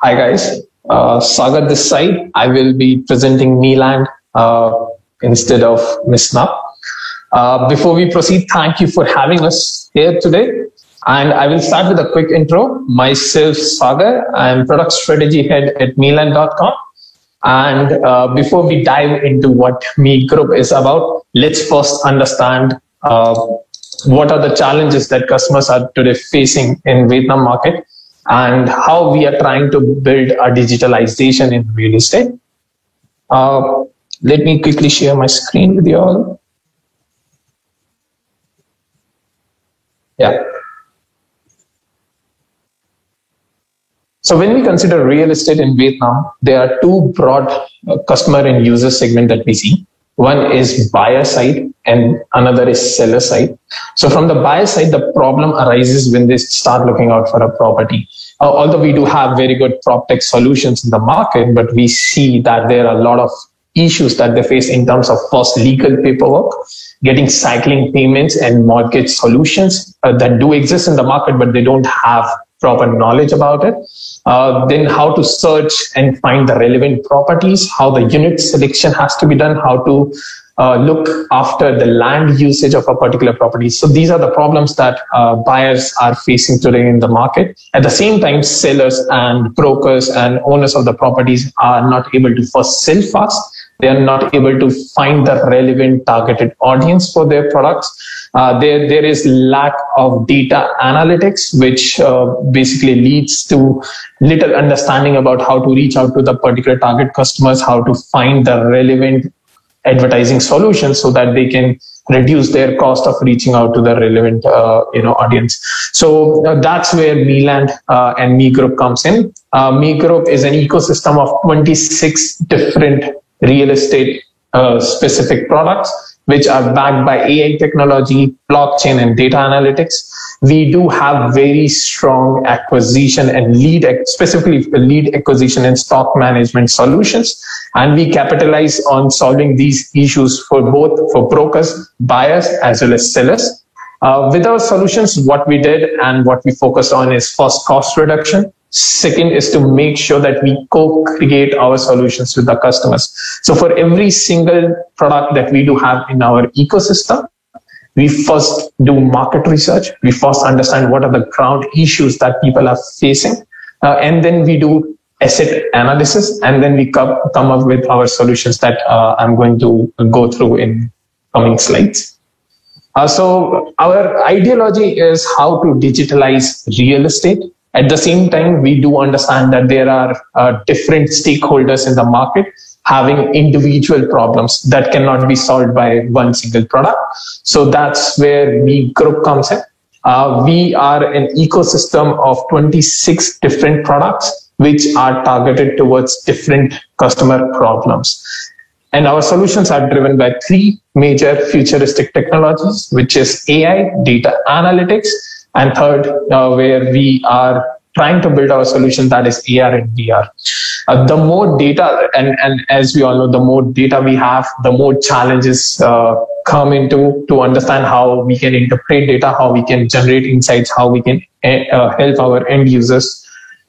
Hi guys, Sagar this side. I will be presenting Meland instead of Miss Nap. Before we proceed, thank you for having us here today. And I will start with a quick intro. Myself, Sagar. I'm product strategy head at Meland.com. And before we dive into what Me Group is about, let's first understand what are the challenges that customers are today facing in Vietnam market and how we are trying to build a digitalization in real estate. Let me quickly share my screen with you all. Yeah. So when we consider real estate in Vietnam, there are two broad customer and user segment that we see. One is buyer side and another is seller side. So from the buyer side, the problem arises when they start looking out for a property. Although we do have very good PropTech solutions in the market, but we see that there are a lot of issues that they face in terms of first legal paperwork, getting cycling payments and mortgage solutions that do exist in the market, but they don't have proper knowledge about it. Then how to search and find the relevant properties, how the unit selection has to be done, how to look after the land usage of a particular property. So these are the problems that buyers are facing today in the market. At the same time, sellers and brokers and owners of the properties are not able to first sell fast. They are not able to find the relevant targeted audience for their products. There is lack of data analytics, which basically leads to little understanding about how to reach out to the particular target customers, how to find the relevant advertising solutions so that they can reduce their cost of reaching out to the relevant audience. So that's where Meland and Me Group comes in. Me Group is an ecosystem of 26 different real estate specific products, which are backed by AI technology, blockchain, and data analytics. We do have very strong acquisition and specifically lead acquisition and stock management solutions. And we capitalize on solving these issues for brokers, buyers, as well as sellers. With our solutions, what we did and what we focus on is first cost reduction. Second is to make sure that we co-create our solutions with the customers. So for every single product that we do have in our ecosystem, we first do market research. We first understand what are the ground issues that people are facing. And then we do asset analysis. And then we come up with our solutions that I'm going to go through in coming slides. So our ideology is how to digitalize real estate. At the same time, we do understand that there are different stakeholders in the market having individual problems that cannot be solved by one single product. So that's where Me Group comes in. We are an ecosystem of 26 different products which are targeted towards different customer problems. And our solutions are driven by three major futuristic technologies, which is AI, data analytics, and third, where we are trying to build our solution, that is AR and VR. The more data, and as we all know, the more data we have, the more challenges come into to understand how we can interpret data, how we can generate insights, how we can help our end users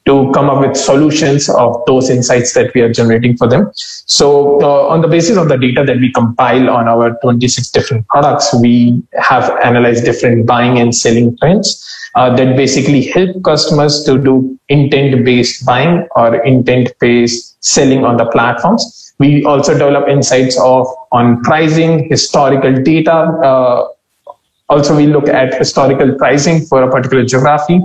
to come up with solutions of those insights that we are generating for them. So on the basis of the data that we compile on our 26 different products, we have analyzed different buying and selling trends that basically help customers to do intent-based buying or intent-based selling on the platforms. We also develop insights on pricing, historical data. Also, we look at historical pricing for a particular geography.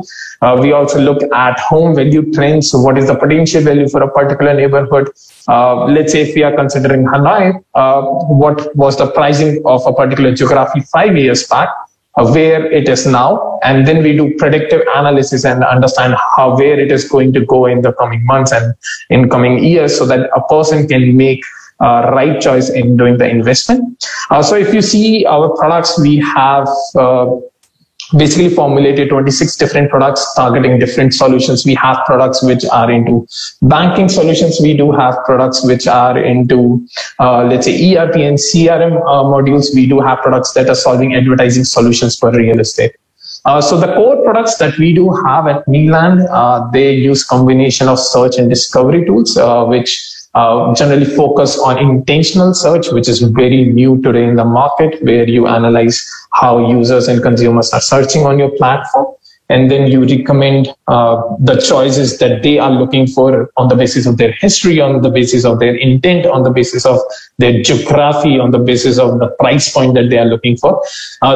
We also look at home value trends. So what is the potential value for a particular neighborhood? Let's say if we are considering Hanoi, what was the pricing of a particular geography 5 years back, where it is now, and then we do predictive analysis and understand where it is going to go in the coming months and in coming years so that a person can make right choice in doing the investment. So if you see our products, we have basically formulated 26 different products targeting different solutions. We have products which are into banking solutions. We do have products which are into, let's say, ERP and CRM modules. We do have products that are solving advertising solutions for real estate. So the core products that we do have at Meland, they use combination of search and discovery tools, which generally focus on intentional search, which is very new today in the market, where you analyze how users and consumers are searching on your platform. And then you recommend the choices that they are looking for on the basis of their history, on the basis of their intent, on the basis of their geography, on the basis of the price point that they are looking for.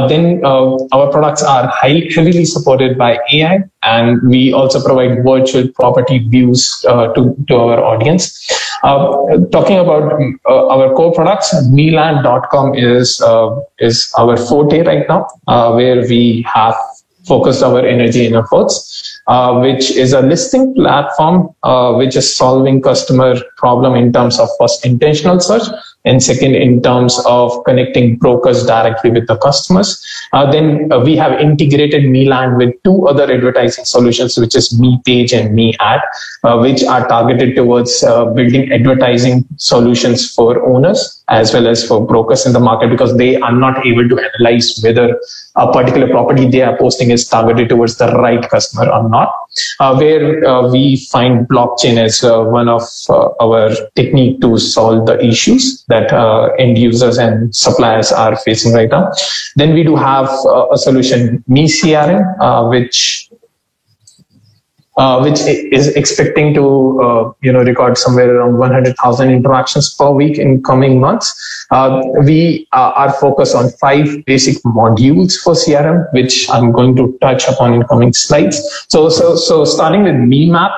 Then our products are heavily supported by AI, and we also provide virtual property views to our audience. Talking about our core products, Meland.com is our forte right now, where we have focused our energy and efforts, which is a listing platform, which is solving customer problem in terms of first intentional search, and second in terms of connecting brokers directly with the customers. Then we have integrated Meland with two other advertising solutions, which is MePage and MeAd, which are targeted towards building advertising solutions for owners as well as for brokers in the market, because they are not able to analyze whether a particular property they are posting is targeted towards the right customer or not. Where we find blockchain as one of our technique to solve the issues that end users and suppliers are facing right now. Then we do have a solution, MeCRM, which is expecting to record somewhere around 100,000 interactions per week in coming months. We are focused on 5 basic modules for CRM, which I'm going to touch upon in coming slides. So starting with MeMap,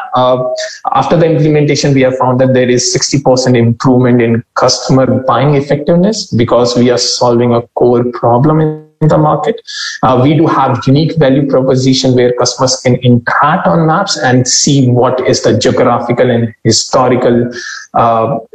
after the implementation, we have found that there is 60% improvement in customer buying effectiveness because we are solving a core problem in the market. We do have unique value proposition where customers can interact on maps and see what is the geographical and historical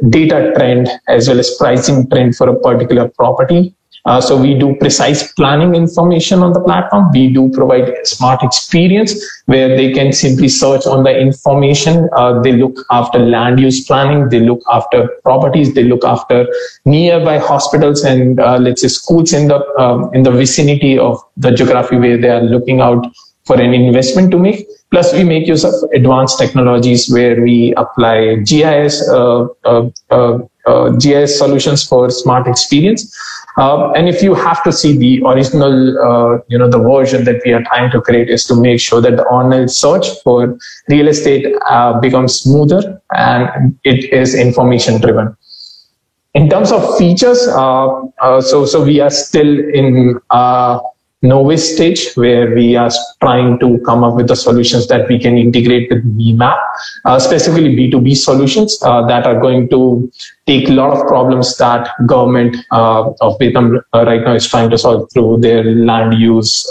data trend as well as pricing trend for a particular property. So we do precise planning information on the platform. We do provide a smart experience where they can simply search on the information. They look after land use planning. They look after properties. They look after nearby hospitals and let's say schools in the vicinity of the geography where they are looking out for an investment to make. Plus, we make use of advanced technologies where we apply GIS solutions for smart experience. And if you have to see the original, the version that we are trying to create is to make sure that the online search for real estate becomes smoother and it is information driven. In terms of features, so we are still in novice stage where we are trying to come up with the solutions that we can integrate with MeMap, specifically B2B solutions that are going to take a lot of problems that government of Vietnam right now is trying to solve through their land use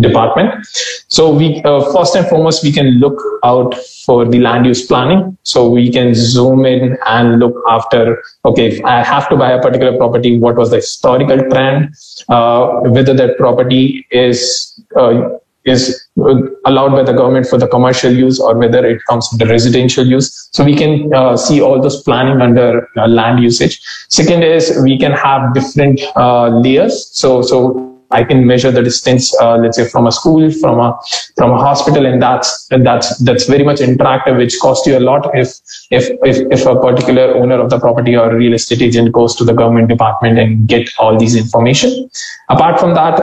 department. So we first and foremost, we can look out for the land use planning. So we can zoom in and look after, okay, if I have to buy a particular property, what was the historical trend, whether that property is allowed by the government for the commercial use or whether it comes into residential use. So we can see all those planning under land usage. Second is we can have different layers. So I can measure the distance, let's say from a school, from a hospital, and that's very much interactive, which costs you a lot if a particular owner of the property or a real estate agent goes to the government department and get all these information. Apart from that,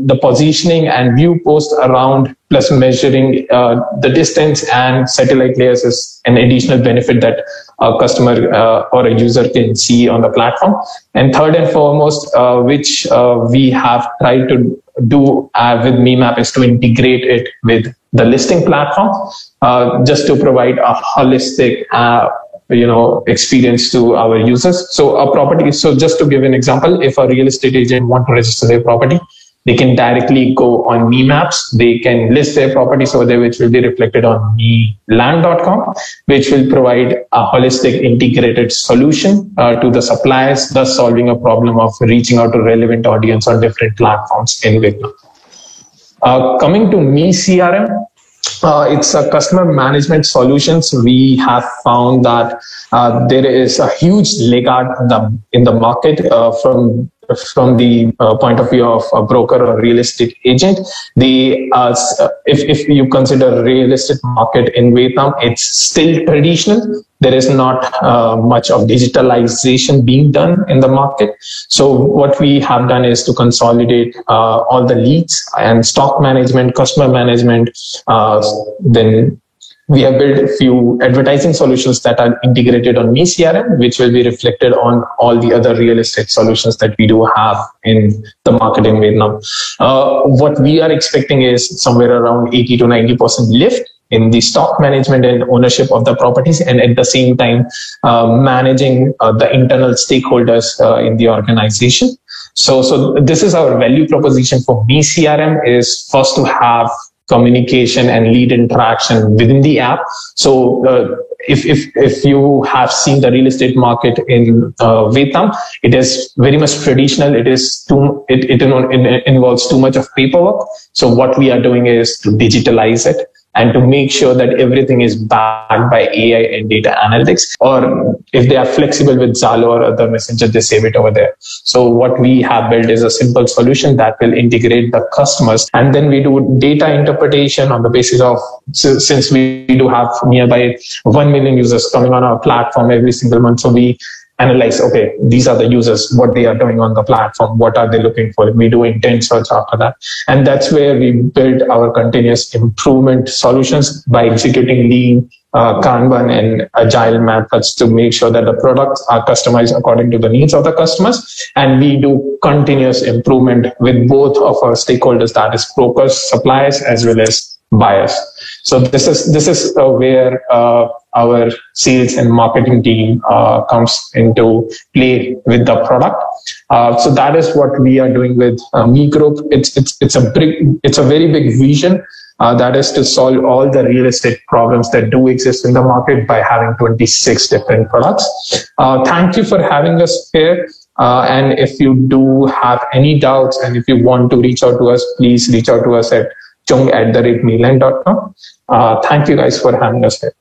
the positioning and view post around plus measuring the distance and satellite layers is an additional benefit that a customer or a user can see on the platform. And third and foremost, which we have tried to do with MeMap is to integrate it with the listing platform, just to provide a holistic experience to our users. So a property, so just to give an example, if a real estate agent want to register their property, they can directly go on MeMaps. They can list their properties over there, which will be reflected on Meland.com, which will provide a holistic integrated solution to the suppliers, thus solving a problem of reaching out to relevant audience on different platforms in Vietnam. Coming to MeCRM, it's a customer management solutions. We have found that there is a huge laggard in the market from from the point of view of a broker or real estate agent, if you consider real estate market in Vietnam, it's still traditional. There is not much of digitalization being done in the market. So what we have done is to consolidate all the leads and stock management, customer management. Then we have built a few advertising solutions that are integrated on MeCRM, which will be reflected on all the other real estate solutions that we do have in the market in Vietnam. What we are expecting is somewhere around 80 to 90% lift in the stock management and ownership of the properties, and at the same time managing the internal stakeholders in the organization. So this is our value proposition for MeCRM, is first to have communication and lead interaction within the app. So if you have seen the real estate market in Vietnam, it is very much traditional. It involves too much of paperwork. So what we are doing is to digitalize it and to make sure that everything is backed by AI and data analytics. Or if they are flexible with Zalo or other messenger, they save it over there. So what we have built is a simple solution that will integrate the customers. And then we do data interpretation on the basis of, since we do have nearby 1 million users coming on our platform every single month. So we analyze, okay, these are the users, what they are doing on the platform, what are they looking for. We do intent search after that. And that's where we build our continuous improvement solutions by executing lean, Kanban and agile methods to make sure that the products are customized according to the needs of the customers. And we do continuous improvement with both of our stakeholders, that is brokers, suppliers, as well as buyers. So this is where our sales and marketing team comes into play with the product. So that is what we are doing with Me Group. It's a very big vision. That is to solve all the real estate problems that do exist in the market by having 26 different products. Thank you for having us here. And if you do have any doubts and if you want to reach out to us, please reach out to us at chung@meland.com. Thank you guys for having us here.